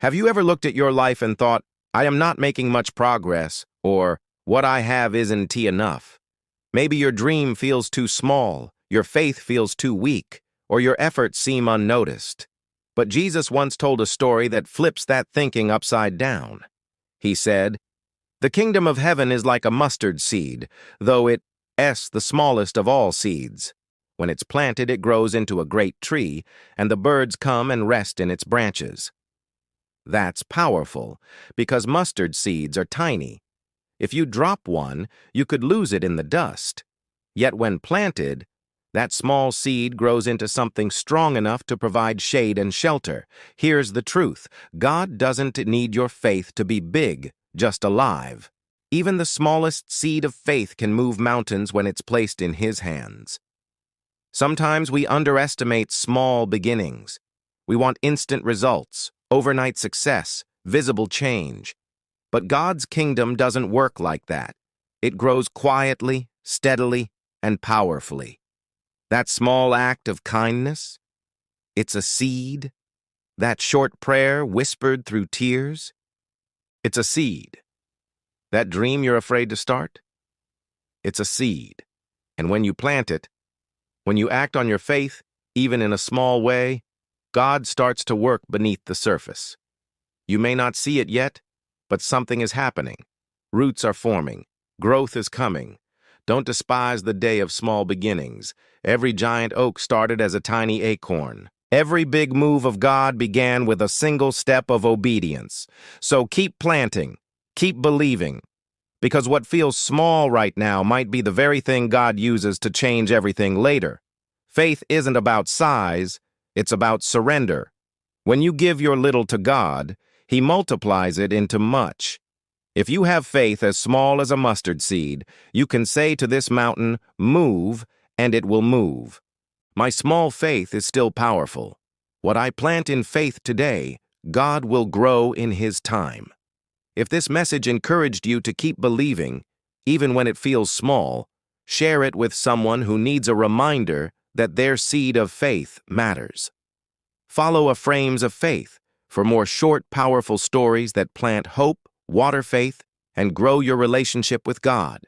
Have you ever looked at your life and thought, I am not making much progress, or what I have isn't enough? Maybe your dream feels too small, your faith feels too weak, or your efforts seem unnoticed. But Jesus once told a story that flips that thinking upside down. He said, "The kingdom of heaven is like a mustard seed, though it's the smallest of all seeds. When it's planted, it grows into a great tree, and the birds come and rest in its branches." That's powerful, because mustard seeds are tiny. If you drop one, you could lose it in the dust. Yet when planted, that small seed grows into something strong enough to provide shade and shelter. Here's the truth: God doesn't need your faith to be big, just alive. Even the smallest seed of faith can move mountains when it's placed in His hands. Sometimes we underestimate small beginnings. We want instant results, overnight success, visible change. But God's kingdom doesn't work like that. It grows quietly, steadily, and powerfully. That small act of kindness, it's a seed. That short prayer whispered through tears, it's a seed. That dream you're afraid to start, it's a seed. And when you plant it, when you act on your faith, even in a small way, God starts to work beneath the surface. You may not see it yet, but something is happening. Roots are forming. Growth is coming. Don't despise the day of small beginnings. Every giant oak started as a tiny acorn. Every big move of God began with a single step of obedience. So keep planting, keep believing, because what feels small right now might be the very thing God uses to change everything later. Faith isn't about size, it's about surrender. When you give your little to God, He multiplies it into much. If you have faith as small as a mustard seed, you can say to this mountain, "Move," and it will move. My small faith is still powerful. What I plant in faith today, God will grow in His time. If this message encouraged you to keep believing, even when it feels small, share it with someone who needs a reminder that their seed of faith matters. Follow a Frames of Faith for more short, powerful stories that plant hope, water faith, and grow your relationship with God.